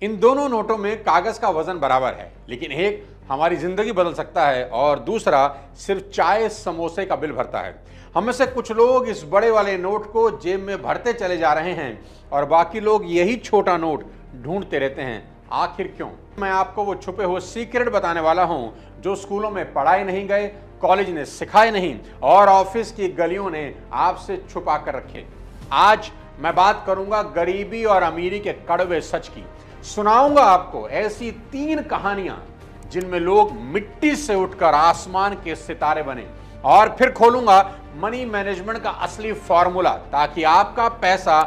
इन दोनों नोटों में कागज का वजन बराबर है, लेकिन एक हमारी जिंदगी बदल सकता है और दूसरा सिर्फ चाय समोसे का बिल भरता है। हम में से कुछ लोग इस बड़े वाले नोट को जेब में भरते चले जा रहे हैं और बाकी लोग यही छोटा नोट ढूंढते रहते हैं। आखिर क्यों? मैं आपको वो छुपे हुए सीक्रेट बताने वाला हूं जो स्कूलों में पढ़ाए नहीं गए, कॉलेज ने सिखाए नहीं और ऑफिस की गलियों ने आपसे छुपा कर रखे। आज मैं बात करूंगा गरीबी और अमीरी के कड़वे सच की। सुनाऊंगा आपको ऐसी 3 कहानियां जिनमें लोग मिट्टी से उठकर आसमान के सितारे बने, और फिर खोलूंगा मनी मैनेजमेंट का असली फॉर्मूला ताकि आपका पैसा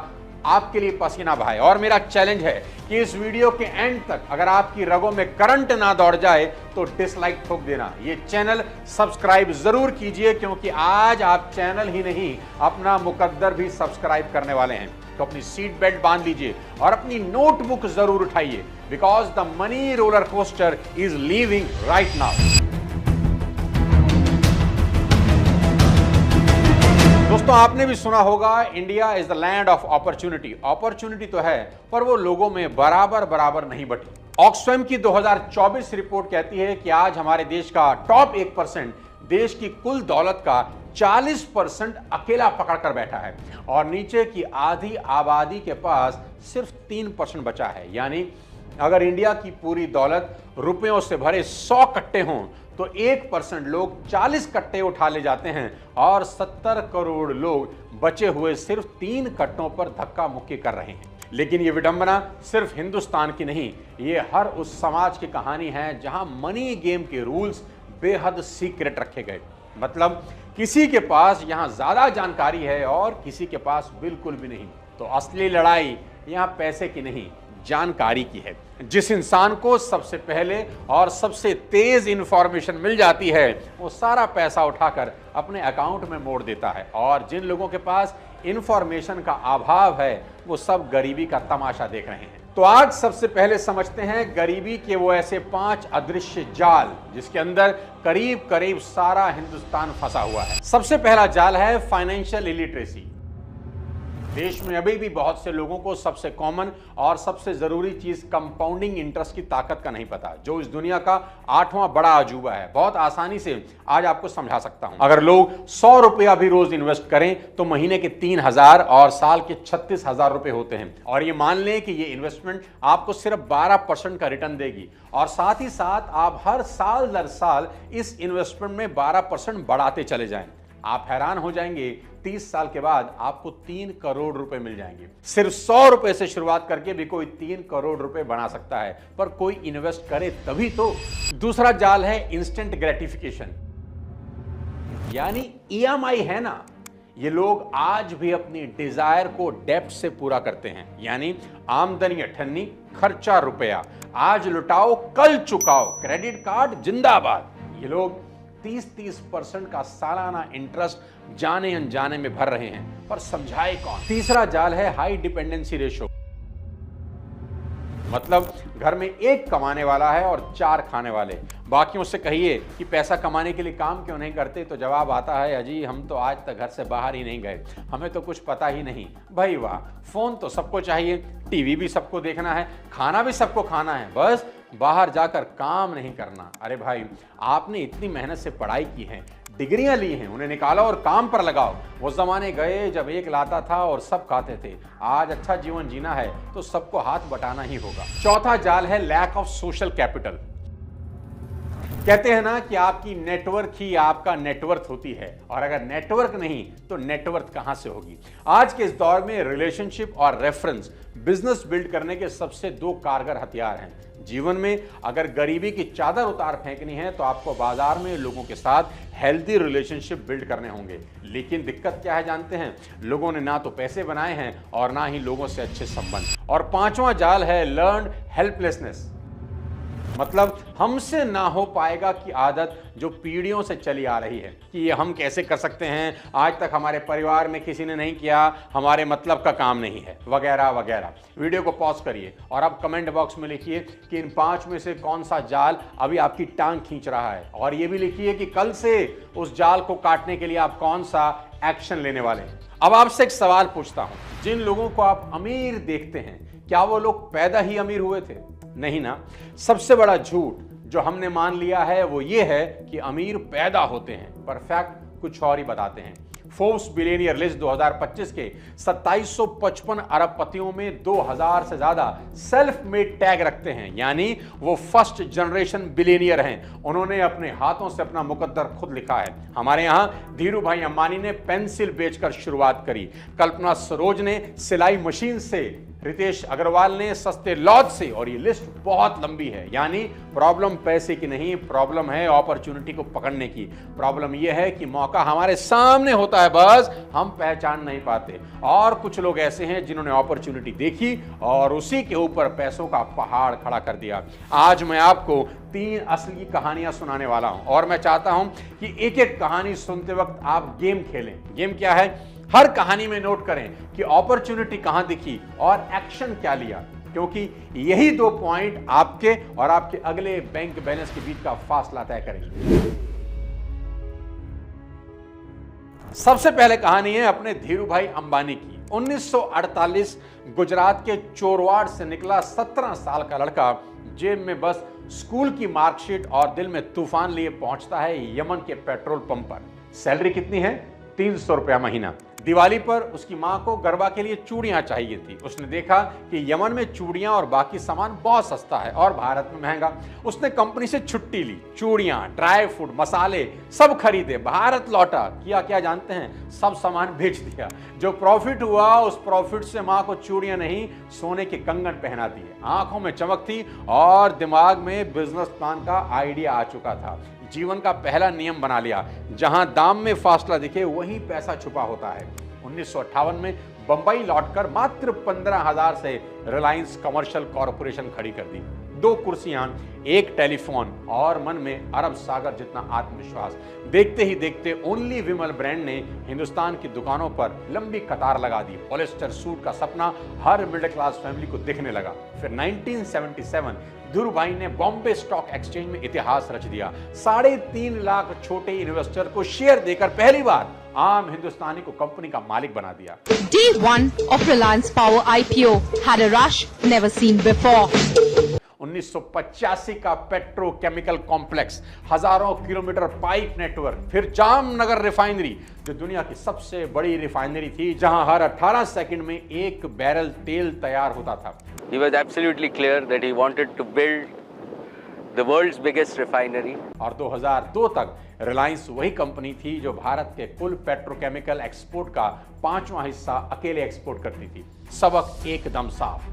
आपके लिए पसीना बहाए। और मेरा चैलेंज है कि इस वीडियो के एंड तक अगर आपकी रगों में करंट ना दौड़ जाए तो डिसलाइक ठोक देना। ये चैनल सब्सक्राइब जरूर कीजिए, क्योंकि आज आप चैनल ही नहीं अपना मुकद्दर भी सब्सक्राइब करने वाले हैं। तो अपनी सीट बेल्ट बांध लीजिए और अपनी नोटबुक जरूर उठाइए, because the money roller coaster is leaving right now. दोस्तों, आपने भी सुना होगा India is the land of opportunity. Opportunity तो है, पर वो लोगों में बराबर नहीं बटी। ऑक्सफैम की 2024 रिपोर्ट कहती है कि आज हमारे देश का टॉप 1% देश की कुल दौलत का 40% अकेला पकड़ कर बैठा है और नीचे की आधी आबादी के पास सिर्फ 3% बचा है। यानी अगर इंडिया की पूरी दौलत रुपयों से भरे 100 कट्टे हों तो 1% लोग 40 कट्टे उठा ले जाते हैं और 70 करोड़ लोग बचे हुए सिर्फ 3 कट्टों पर धक्का मुक्की कर रहे हैं। लेकिन ये विडंबना सिर्फ हिंदुस्तान की नहीं, ये हर उस समाज की कहानी है जहां मनी गेम के रूल्स बेहद सीक्रेट रखे गए। मतलब किसी के पास यहां ज्यादा जानकारी है और किसी के पास बिल्कुल भी नहीं। तो असली लड़ाई यहां पैसे की नहीं, जानकारी की है। जिस इंसान को सबसे पहले और सबसे तेज इंफॉर्मेशन मिल जाती है वो सारा पैसा उठाकर अपने अकाउंट में मोड़ देता है, और जिन लोगों के पास इंफॉर्मेशन का अभाव है वो सब गरीबी का तमाशा देख रहे हैं। तो आज सबसे पहले समझते हैं गरीबी के वो ऐसे 5 अदृश्य जाल जिसके अंदर करीब करीब सारा हिंदुस्तान फंसा हुआ है। सबसे पहला जाल है फाइनेंशियल इलिटरेसी। देश में अभी भी बहुत से लोगों को सबसे कॉमन और सबसे जरूरी चीज कंपाउंडिंग इंटरेस्ट की ताकत का नहीं पता, जो इस दुनिया का 8वां बड़ा अजूबा है। बहुत आसानी से आज आपको समझा सकता हूं। अगर लोग 100 रुपया भी रोज इन्वेस्ट करें तो महीने के 3,000 और साल के 36,000 रुपए होते हैं। और ये मान लें कि ये इन्वेस्टमेंट आपको सिर्फ 12% का रिटर्न देगी, और साथ ही साथ आप हर साल दर साल इस इन्वेस्टमेंट में 12% बढ़ाते चले जाएं। आप हैरान हो जाएंगे, 30 साल के बाद आपको 3 करोड़ रुपए मिल जाएंगे। सिर्फ 100 रुपए से शुरुआत करके भी कोई 3 करोड़ रुपए बना सकता है, पर कोई इन्वेस्ट करे तभी तो। दूसरा जाल है इंस्टेंट ग्रेटिफिकेशन, यानी EMI है ना। ये लोग आज भी अपनी डिजायर को डेप्ट से पूरा करते हैं, यानी आमदनी अठन्नी, खर्चा रुपया, आज लुटाओ कल चुकाओ, क्रेडिट कार्ड जिंदाबाद। ये लोग 30% का सालाना इंटरेस्ट जाने अनजाने में भर रहे हैं, पर समझाए कौन। तीसरा जाल है हाई डिपेंडेंसी रेशो। मतलब घर में 1 कमाने वाला है और 4 खाने वाले। बाकियों से कहिए कि पैसा कमाने के लिए काम क्यों नहीं करते, तो जवाब आता है, अजी हम तो आज तक घर से बाहर ही नहीं गए, हमें तो कुछ पता ही नहीं। भाई वाह, फोन तो सबको चाहिए, टीवी भी सबको देखना है, खाना भी सबको खाना है, बस बाहर जाकर काम नहीं करना। अरे भाई, आपने इतनी मेहनत से पढ़ाई की है, डिग्रियां ली हैं, उन्हें निकालो और काम पर लगाओ। वो जमाने गए जब एक लाता था और सब खाते थे। आज अच्छा जीवन जीना है तो सबको हाथ बटाना ही होगा। चौथा जाल है लैक ऑफ सोशल कैपिटल। कहते हैं ना कि आपकी नेटवर्क ही आपका नेटवर्थ होती है, और अगर नेटवर्क नहीं तो नेटवर्थ कहां से होगी। आज के इस दौर में रिलेशनशिप और रेफरेंस बिजनेस बिल्ड करने के सबसे 2 कारगर हथियार हैं। जीवन में अगर गरीबी की चादर उतार फेंकनी है तो आपको बाजार में लोगों के साथ हेल्दी रिलेशनशिप बिल्ड करने होंगे। लेकिन दिक्कत क्या है जानते हैं? लोगों ने ना तो पैसे बनाए हैं और ना ही लोगों से अच्छे संबंध। और 5वां जाल है लर्न्ड हेल्पलेसनेस। मतलब हमसे ना हो पाएगा की आदत जो पीढ़ियों से चली आ रही है कि ये हम कैसे कर सकते हैं, आज तक हमारे परिवार में किसी ने नहीं किया, हमारे मतलब का काम नहीं है, वगैरह वगैरह। वीडियो को पॉज करिए और आप कमेंट बॉक्स में लिखिए कि इन 5 में से कौन सा जाल अभी आपकी टांग खींच रहा है, और ये भी लिखिए कि कल से उस जाल को काटने के लिए आप कौन सा एक्शन लेने वाले हैं। अब आपसे एक सवाल पूछता हूं, जिन लोगों को आप अमीर देखते हैं क्या वो लोग पैदा ही अमीर हुए थे? नहीं ना। सबसे बड़ा झूठ जो हमने मान लिया है वो ये है कि अमीर पैदा होते हैं, पर फैक्ट कुछ और ही बताते हैं। फोर्ब्स बिलियनियर लिस्ट 2025 के 2755 अरबपतियों में 2000 से ज्यादा सेल्फ मेड टैग रखते हैं, यानी वो फर्स्ट जनरेशन बिलियनियर हैं। उन्होंने अपने हाथों से अपना मुकद्दर खुद लिखा है। हमारे यहां धीरू भाई अंबानी ने पेंसिल बेचकर शुरुआत करी, कल्पना सरोज ने सिलाई मशीन से, रितेश अग्रवाल ने सस्ते लॉज से, और ये लिस्ट बहुत लंबी है। यानी प्रॉब्लम पैसे की नहीं, प्रॉब्लम है अपॉर्चुनिटी को पकड़ने की। प्रॉब्लम यह है कि मौका हमारे सामने होता है, बस हम पहचान नहीं पाते। और कुछ लोग ऐसे हैं जिन्होंने अपॉर्चुनिटी देखी और उसी के ऊपर पैसों का पहाड़ खड़ा कर दिया। आज मैं आपको 3 असली कहानियां सुनाने वाला हूं और मैं चाहता हूं कि एक एक कहानी सुनते वक्त आप गेम खेलें। गेम क्या है? हर कहानी में नोट करें कि अपॉर्चुनिटी कहां दिखी और एक्शन क्या लिया, क्योंकि यही 2 पॉइंट आपके और आपके अगले बैंक बैलेंस के बीच का फासला तय करेंगे। सबसे पहले कहानी है अपने धीरू भाई अंबानी की। 1948 गुजरात के चोरवाड़ से निकला 17 साल का लड़का जेब में बस स्कूल की मार्कशीट और दिल में तूफान लिए पहुंचता है यमन के पेट्रोल पंप पर। सैलरी कितनी है? 300 रुपया महीना। दिवाली पर उसकी मां को गरबा के लिए चूड़ियां चाहिए थी। उसने देखा कि यमन में चूड़ियां और बाकी सामान बहुत सस्ता है और भारत में महंगा। उसने कंपनी से छुट्टी ली, चूड़ियां, ड्राई फ्रूट, मसाले सब खरीदे, भारत लौटा। किया क्या जानते हैं? सब सामान बेच दिया। जो प्रॉफिट हुआ उस प्रॉफिट से मां को चूड़ियां नहीं, सोने के कंगन पहना दिए। आंखों में चमक थी और दिमाग में बिजनेस प्लान का आइडिया आ चुका था। जीवन का पहला नियम बना लिया, जहां दाम में फासला दिखे वहीं पैसा छुपा होता है। 1958 में बंबई लौटकर मात्र 15,000 से रिलायंस कमर्शियल कॉरपोरेशन खड़ी कर दी। 2 कुर्सियां, 1 टेलीफोन और मन में अरब सागर जितना आत्मविश्वास। देखते ही देखते ओनली विमल ब्रांड ने हिंदुस्तान की दुकानों पर लंबी कतार लगा दी। पॉलिस्टर सूट का सपना हर मिडिल क्लास फैमिली को दिखने लगा। फिर 1977 धीरू भाई ने बॉम्बे स्टॉक एक्सचेंज में इतिहास रच दिया। 3.5 लाख छोटे इन्वेस्टर को शेयर देकर पहली बार आम हिंदुस्तानी को कंपनी का मालिक बना दिया। Day 1 of Reliance Power IPO had a rush never seen before. 1985 का पेट्रोकेमिकल कॉम्प्लेक्स, हजारों किलोमीटर पाइप नेटवर्क, फिर जामनगर रिफाइनरी जो दुनिया की सबसे बड़ी रिफाइनरी थी, जहां हर 18 सेकंड में 1 बैरल तेल तैयार होता था। He was absolutely clear that he wanted to build the world's biggest refinery. और 2002 तक रिलायंस वही कंपनी थी जो भारत के कुल पेट्रोकेमिकल एक्सपोर्ट का 5वां हिस्सा अकेले एक्सपोर्ट करती थी। सबक एकदम साफ,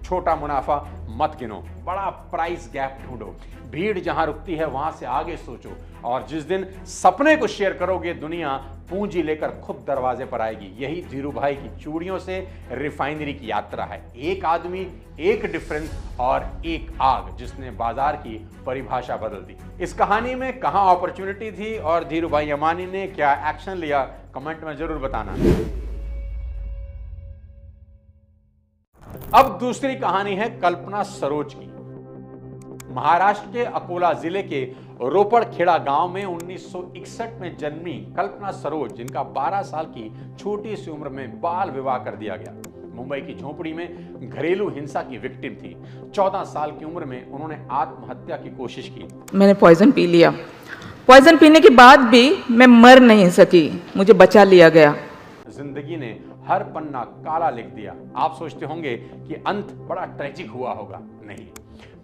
छोटा मुनाफा मत गिनो, बड़ा प्राइस गैप ढूंढो, भीड़ जहां रुकती है वहां से आगे सोचो, और जिस दिन सपने को शेयर करोगे दुनिया पूंजी लेकर खुद दरवाजे पर आएगी। यही धीरू भाई की चूड़ियों से रिफाइनरी की यात्रा है। एक आदमी, एक डिफरेंस और एक आग जिसने बाजार की परिभाषा बदल दी। इस कहानी में कहां अपॉर्चुनिटी थी और धीरू भाई अंबानी ने क्या एक्शन लिया, कमेंट में जरूर बताना। अब दूसरी कहानी है कल्पना सरोज की। महाराष्ट्र के अकोला जिले के रोपड़खेड़ा गांव में 1961 में जन्मी कल्पना सरोज, जिनका 12 साल की छोटी सी उम्र में बाल विवाह कर दिया गया। मुंबई की झोपड़ी में घरेलू हिंसा की विक्टिम थी। 14 साल की उम्र में उन्होंने आत्महत्या की कोशिश की। मैंने पॉइजन पी लिया। पॉइजन पीने के बाद भी मैं मर नहीं सकी, मुझे बचा लिया गया। जिंदगी ने हर पन्ना काला लिख दिया। आप सोचते होंगे कि अंत बड़ा ट्रेजिक हुआ होगा, नहीं।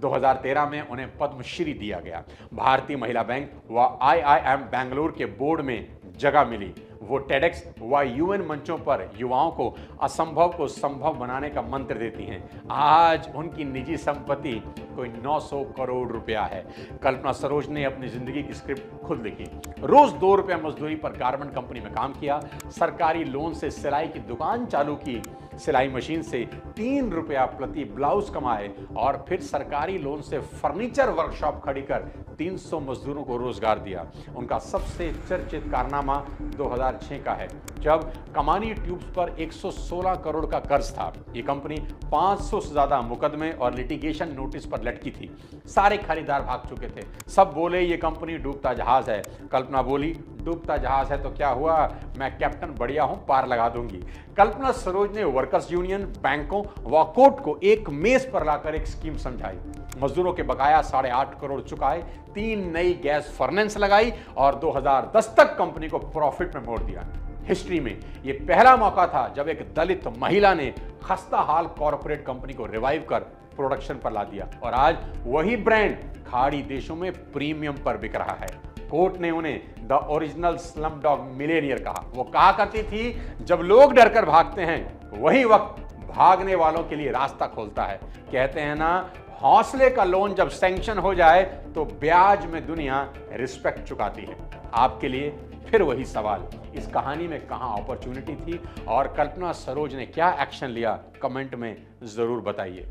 2013 में उन्हें पद्मश्री दिया गया। भारतीय महिला बैंक व IIM बेंगलुरु के बोर्ड में जगह मिली। वो टेडेक्स व UN मंचों पर युवाओं को असंभव को संभव बनाने का मंत्र देती हैं। आज उनकी निजी संपत्ति कोई 900 करोड़ रुपया है। कल्पना सरोज ने अपनी जिंदगी की स्क्रिप्ट खुद लिखी। रोज 2 रुपया मजदूरी पर गारमेंट कंपनी में काम किया। सरकारी लोन से सिलाई की दुकान चालू की। सिलाई मशीन से 3 रुपया प्रति ब्लाउज कमाए और फिर सरकारी लोन से फर्नीचर वर्कशॉप खड़ी कर 300 मजदूरों को रोजगार दिया। उनका सबसे चर्चित कारनामा 2006 का है, जब कमानी ट्यूब्स पर 116 करोड़ का कर्ज था। ये कंपनी 500 से ज्यादा मुकदमे और लिटिगेशन नोटिस पर लटकी थी। सारे खरीदार भाग चुके थे। सब बोले ये कंपनी डूबता जहाज है। कल्पना बोली डूबता जहाज है तो क्या हुआ, मैं कैप्टन बढ़िया हूं, पार लगा दूंगी। कल्पना सरोज ने वर्कर्स यूनियन, बैंकों व कोर्ट को एक मेज पर लाकर एक स्कीम समझाई। मजदूरों के बकाया 8.5 करोड़ चुकाए, 3 नई गैस फर्नेस लगाई और 2010 तक कंपनी को प्रॉफिट में मोड़ दिया। हिस्ट्री में यह पहला मौका था जब एक दलित महिला ने खस्ता हाल कॉर्पोरेट कंपनी को रिवाइव कर प्रोडक्शन पर ला दिया और आज वही ब्रांड खाड़ी देशों में प्रीमियम पर बिक रहा है। कोर्ट ने उन्हें द ओरिजिनल स्लमडॉग मिलेनियर कहा। वो कहा करती थी, जब लोग डरकर भागते हैं वही वक्त भागने वालों के लिए रास्ता खोलता है। कहते हैं ना, हौसले का लोन जब सैंक्शन हो जाए तो ब्याज में दुनिया रिस्पेक्ट चुकाती है। आपके लिए फिर वही सवाल, इस कहानी में कहां अपॉर्चुनिटी थी और कल्पना सरोज ने क्या एक्शन लिया, कमेंट में जरूर बताइए।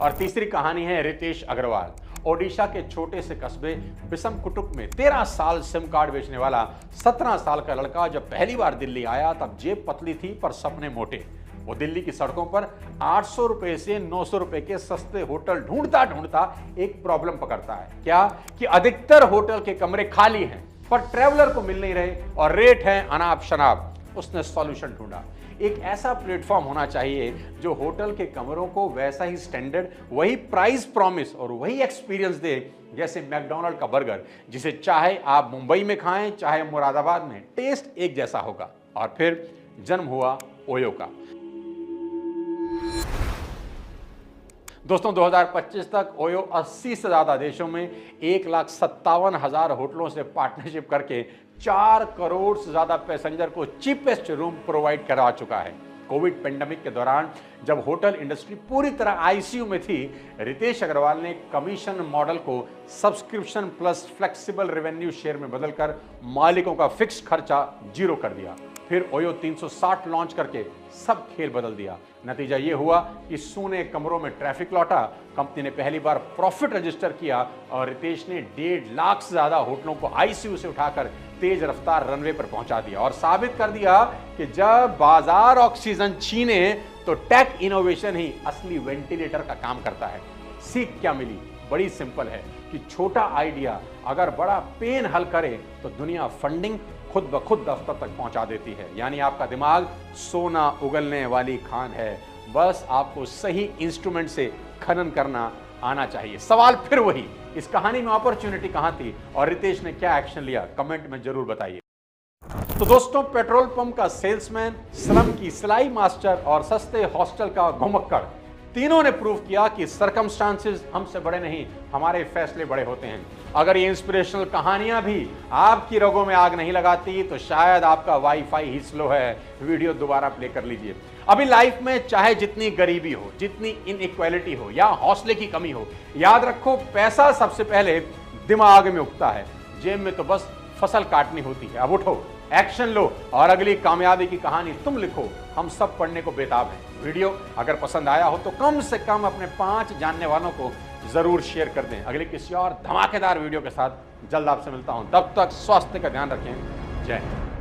और तीसरी कहानी है रितेश अग्रवाल। ओडिशा के छोटे से कस्बे बिसमकुटुक में 13 साल सिम कार्ड बेचने वाला 17 साल का लड़का जब पहली बार दिल्ली आया तब जेब पतली थी पर सपने मोटे। वो दिल्ली की सड़कों पर 800 रुपए से 900 रुपए के सस्ते होटल ढूंढता ढूंढता एक प्रॉब्लम पकड़ता है, क्या कि अधिकतर होटल के कमरे खाली हैं पर ट्रैवलर को मिल नहीं रहे और रेट है अनाप शनाप। उसने सॉल्यूशन ढूंढा, एक ऐसा प्लेटफॉर्म होना चाहिए जो होटल के कमरों को वैसा ही स्टैंडर्ड, वही प्राइस प्रॉमिस और वही एक्सपीरियंस दे जैसे मैकडॉनल्ड का बर्गर, जिसे चाहे आप मुंबई में खाएं चाहे मुरादाबाद में, टेस्ट एक जैसा होगा। और फिर जन्म हुआ ओयो का। दोस्तों 2025 तक ओयो 80 से ज्यादा देशों में 1,57,000 होटलों से पार्टनरशिप करके 4 करोड़ से ज्यादा पैसेंजर को चीपेस्ट रूम प्रोवाइड करा चुका है। कोविड पेंडेमिक के दौरान जब होटल इंडस्ट्री पूरी तरह आईसीयू में थी, रितेश अग्रवाल ने कमीशन मॉडल को subscription plus flexible revenue share में बदलकर मालिकों का फिक्स खर्चा 0 कर दिया। फिर ओयो 360 लॉन्च करके सब खेल बदल दिया। नतीजा यह हुआ कि सूने कमरों में ट्रैफिक लौटा, कंपनी ने पहली बार प्रॉफिट रजिस्टर किया और रितेश ने 1.5 लाख से ज्यादा होटलों को आईसीयू से उठाकर तेज रफ्तार रनवे पर पहुंचा दिया और साबित कर दिया कि जब बाजार ऑक्सीजन छीने तो टेक इनोवेशन ही असली वेंटिलेटर का काम करता है। सीख क्या मिली? बड़ी सिंपल है कि छोटा आइडिया अगर बड़ा पेन हल करे तो दुनिया फंडिंग खुद ब खुद दफ्तर तक पहुंचा देती है। यानी आपका दिमाग सोना उगलने वाली खान है, बस आपको सही इंस्ट्रूमेंट से खनन करना आना चाहिए। सवाल फिर वही, इस कहानी में अपॉर्चुनिटी कहां थी और रितेश ने क्या एक्शन लिया, कमेंट में जरूर बताइए। तो दोस्तों, पेट्रोल पंप का सेल्समैन, स्लम की सिलाई मास्टर और सस्ते हॉस्टल का घुमक्कड़, तीनों ने प्रूव किया कि सर्कमस्टांसेस हमसे बड़े नहीं, हमारे फैसले बड़े होते हैं। अगर ये इंस्पिरेशनल कहानियां भी आपकी रगों में आग नहीं लगाती तो शायद आपका वाईफाई ही स्लो है। वीडियो दोबारा प्ले कर लीजिए। अभी लाइफ में चाहे जितनी गरीबी हो, जितनी इनइक्वालिटी हो या हौसले की कमी हो, याद रखो पैसा सबसे पहले दिमाग में उगता है, जेब में तो बस फसल काटनी होती है। अब उठो, एक्शन लो और अगली कामयाबी की कहानी तुम लिखो। हम सब पढ़ने को बेताब हैं। वीडियो अगर पसंद आया हो तो कम से कम अपने 5 जानने वालों को जरूर शेयर कर दें। अगले किसी और धमाकेदार वीडियो के साथ जल्द आपसे मिलता हूं। तब तक स्वास्थ्य का ध्यान रखें। जय हिंद।